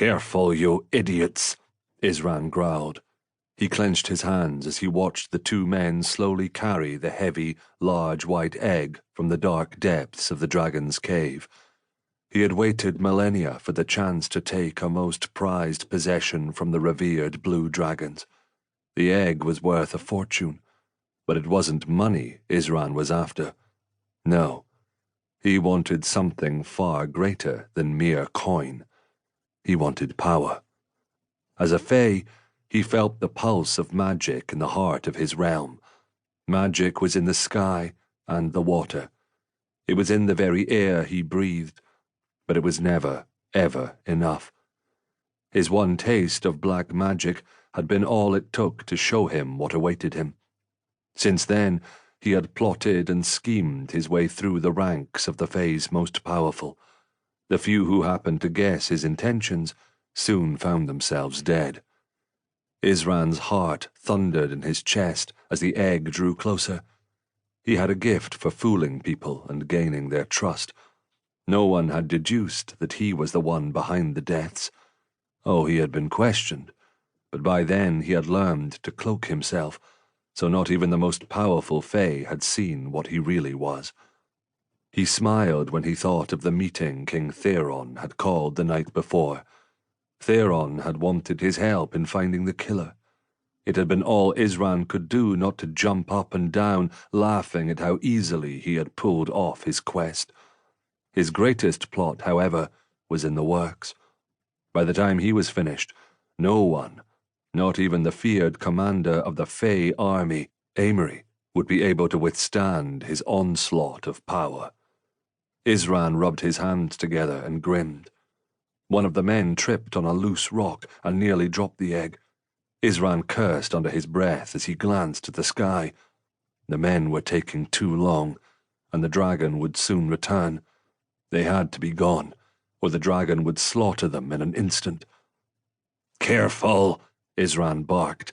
"Careful, you idiots," Isran growled. He clenched his hands as he watched the two men slowly carry the heavy, large white egg from the dark depths of the dragon's cave. He had waited millennia for the chance to take a most prized possession from the revered blue dragons. The egg was worth a fortune, but it wasn't money Isran was after. No, he wanted something far greater than mere coin. He wanted power. As a Fae, he felt the pulse of magic in the heart of his realm. Magic was in the sky and the water. It was in the very air he breathed, but it was never, ever enough. His one taste of black magic had been all it took to show him what awaited him. Since then, he had plotted and schemed his way through the ranks of the Fae's most powerful. The few who happened to guess his intentions soon found themselves dead. Isran's heart thundered in his chest as the egg drew closer. He had a gift for fooling people and gaining their trust. No one had deduced that he was the one behind the deaths. Oh, he had been questioned, but by then he had learned to cloak himself, so not even the most powerful Fae had seen what he really was. He smiled when he thought of the meeting King Theron had called the night before. Theron had wanted his help in finding the killer. It had been all Isran could do not to jump up and down, laughing at how easily he had pulled off his quest. His greatest plot, however, was in the works. By the time he was finished, no one, not even the feared commander of the Fae army, Aimery, would be able to withstand his onslaught of power. Isran rubbed his hands together and grinned. One of the men tripped on a loose rock and nearly dropped the egg. Isran cursed under his breath as he glanced at the sky. The men were taking too long, and the dragon would soon return. They had to be gone, or the dragon would slaughter them in an instant. "Careful," Isran barked.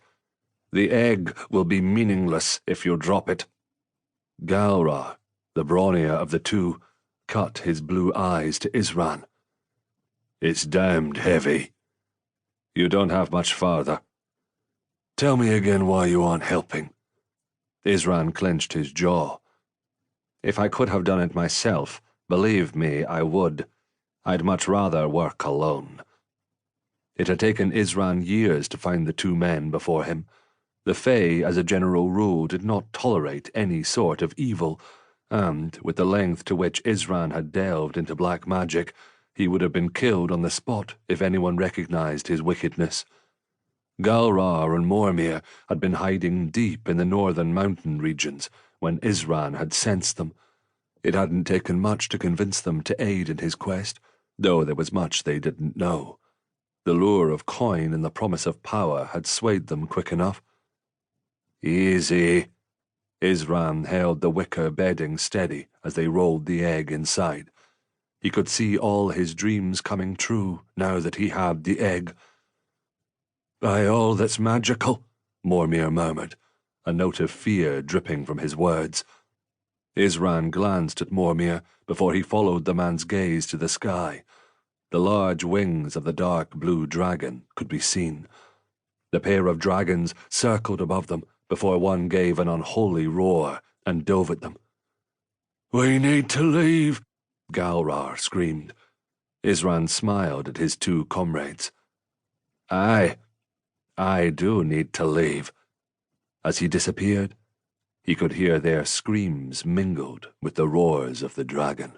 "The egg will be meaningless if you drop it." Galra, the brawnier of the two, cut his blue eyes to Isran. "It's damned heavy. You don't have much farther. Tell me again why you aren't helping." Isran clenched his jaw. "If I could have done it myself, believe me, I would. I'd much rather work alone." It had taken Isran years to find the two men before him. The Fae, as a general rule, did not tolerate any sort of evil, and, with the length to which Isran had delved into black magic, he would have been killed on the spot if anyone recognized his wickedness. Galra and Mormir had been hiding deep in the northern mountain regions when Isran had sensed them. It hadn't taken much to convince them to aid in his quest, though there was much they didn't know. The lure of coin and the promise of power had swayed them quick enough. "Easy." Isran held the wicker bedding steady as they rolled the egg inside. He could see all his dreams coming true now that he had the egg. "By all that's magical," Mormir murmured, a note of fear dripping from his words. Isran glanced at Mormir before he followed the man's gaze to the sky. The large wings of the dark blue dragon could be seen. The pair of dragons circled above them before one gave an unholy roar and dove at them. "We need to leave," Galrar screamed. Isran smiled at his two comrades. "Aye, I do need to leave." As he disappeared, he could hear their screams mingled with the roars of the dragon.